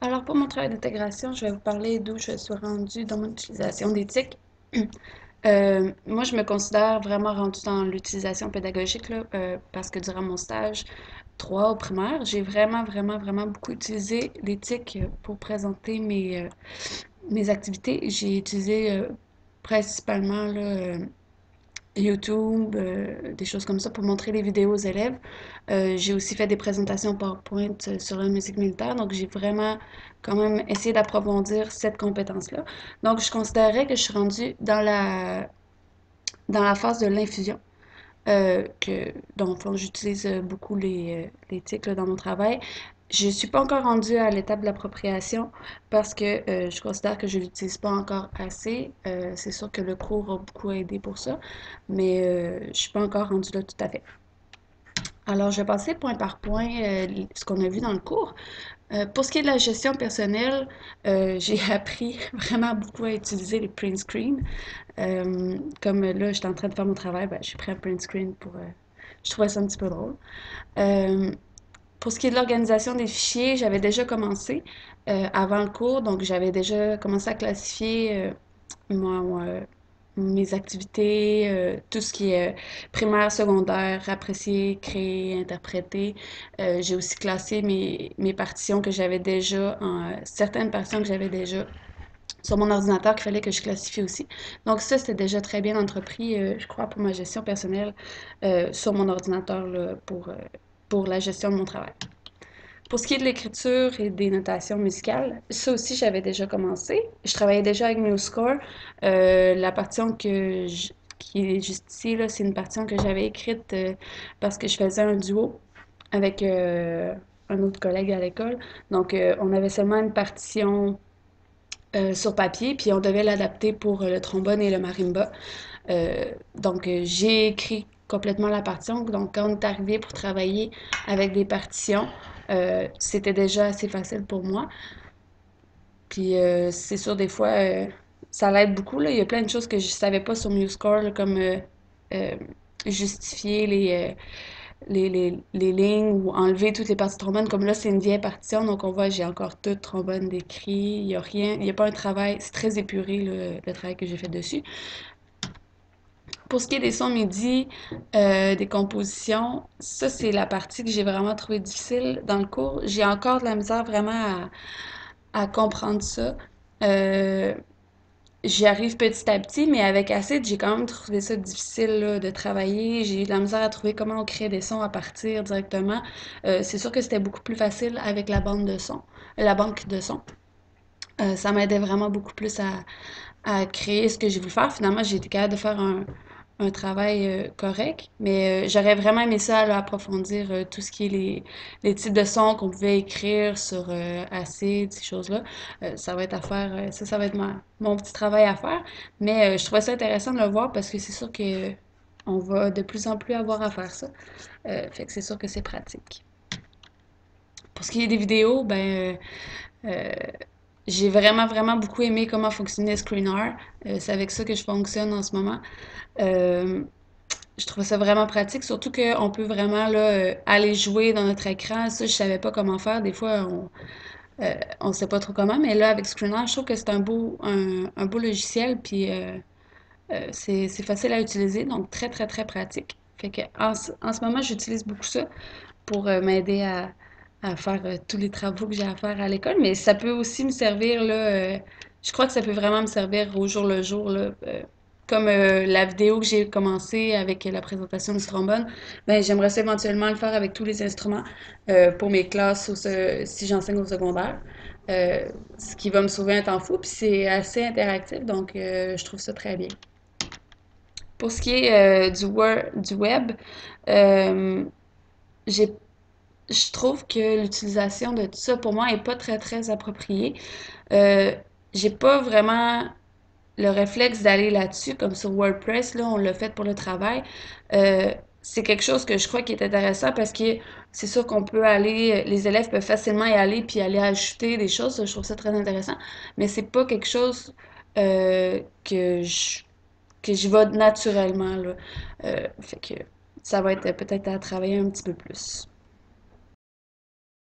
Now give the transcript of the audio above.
Alors, pour mon travail d'intégration, je vais vous parler d'où je suis rendue dans mon utilisation d'éthique. Moi, je me considère vraiment rendue dans l'utilisation pédagogique là, parce que durant mon stage 3 au primaire, j'ai vraiment beaucoup utilisé l'éthique pour présenter mes activités. J'ai utilisé principalement là, YouTube, des choses comme ça pour montrer les vidéos aux élèves. J'ai aussi fait des présentations PowerPoint sur la musique militaire, donc j'ai vraiment quand même essayé d'approfondir cette compétence-là. Donc je considérais que je suis rendue dans la phase de l'infusion. Dans le fond, j'utilise beaucoup les tics là, dans mon travail. Je ne suis pas encore rendue à l'étape de l'appropriation parce que je considère que je ne l'utilise pas encore assez. C'est sûr que le cours a beaucoup aidé pour ça, mais je ne suis pas encore rendue là tout à fait. Alors, je vais passer point par point ce qu'on a vu dans le cours. Pour ce qui est de la gestion personnelle, j'ai appris vraiment beaucoup à utiliser les print screens. Comme là, j'étais en train de faire mon travail, ben, j'ai pris un print screen pour. Je trouvais ça un petit peu drôle. Euh, pour ce qui est de l'organisation des fichiers, j'avais déjà commencé avant le cours, donc j'avais déjà commencé à classifier mes activités, tout ce qui est primaire, secondaire, apprécier, créer, interpréter. J'ai aussi classé mes partitions que j'avais déjà, certaines partitions que j'avais déjà sur mon ordinateur qu'il fallait que je classifie aussi. Donc ça, c'était déjà très bien entrepris, je crois, pour ma gestion personnelle sur mon ordinateur là, pour la gestion de mon travail. Pour ce qui est de l'écriture et des notations musicales, ça aussi, j'avais déjà commencé. Je travaillais déjà avec MuseScore. La partition qui est juste ici, là, c'est une partition que j'avais écrite parce que je faisais un duo avec un autre collègue à l'école. Donc, on avait seulement une partition sur papier, puis on devait l'adapter pour le trombone et le marimba. J'ai écrit complètement la partition. Donc, quand on est arrivé pour travailler avec des partitions, c'était déjà assez facile pour moi. Puis, c'est sûr, des fois, ça l'aide beaucoup, là. Il y a plein de choses que je savais pas sur MuseScore, là, comme euh, justifier les lignes ou enlever toutes les parties de trombone. Comme là, c'est une vieille partition, donc on voit, j'ai encore tout trombone décrit. Il n'y a rien, il n'y a pas un travail, c'est très épuré, le travail que j'ai fait dessus. Pour ce qui est des sons MIDI, des compositions, ça, c'est la partie que j'ai vraiment trouvé difficile dans le cours. J'ai encore de la misère vraiment à comprendre ça. Euh, J'y arrive petit à petit, mais avec Acid, j'ai quand même trouvé ça difficile là, de travailler. J'ai eu de la misère à trouver comment on crée des sons à partir directement. C'est sûr que c'était beaucoup plus facile avec la bande de son, la banque de sons. Ça m'aidait vraiment beaucoup plus à créer ce que j'ai voulu faire. Finalement, j'ai été capable de faire un travail correct, mais j'aurais vraiment aimé ça, là, approfondir tout ce qui est les types de sons qu'on pouvait écrire sur Acid, ces choses-là. Ça va être à faire, ça va être mon petit travail à faire, mais je trouvais ça intéressant de le voir parce que c'est sûr que on va de plus en plus avoir à faire ça. Fait que c'est sûr que c'est pratique. Pour ce qui est des vidéos, ben, euh, j'ai vraiment beaucoup aimé comment fonctionnait Screenr. C'est avec ça que je fonctionne en ce moment. Euh, je trouve ça vraiment pratique, surtout qu'on peut vraiment là, aller jouer dans notre écran. Ça, je savais pas comment faire. Des fois, on sait pas trop comment, mais là, avec Screenr, je trouve que c'est un beau logiciel, puis c'est facile à utiliser, donc très pratique. Fait que en ce moment, j'utilise beaucoup ça pour m'aider à faire tous les travaux que j'ai à faire à l'école, mais ça peut aussi me servir, là, je crois que ça peut vraiment me servir au jour le jour, là, comme la vidéo que j'ai commencé avec la présentation du trombone, ben, j'aimerais ça éventuellement le faire avec tous les instruments pour mes classes si j'enseigne au secondaire, ce qui va me sauver un temps fou, puis c'est assez interactif, donc je trouve ça très bien. Pour ce qui est du web, euh, j'ai je trouve que l'utilisation de tout ça, pour moi, est pas très appropriée. Euh, j'ai pas vraiment le réflexe d'aller là-dessus, comme sur WordPress, là, on l'a fait pour le travail. Euh, c'est quelque chose que je crois qui est intéressant parce que c'est sûr qu'on peut aller, les élèves peuvent facilement y aller puis aller ajouter des choses. Je trouve ça très intéressant, mais c'est pas quelque chose que j'y vais naturellement, là. Fait que ça va être peut-être à travailler un petit peu plus.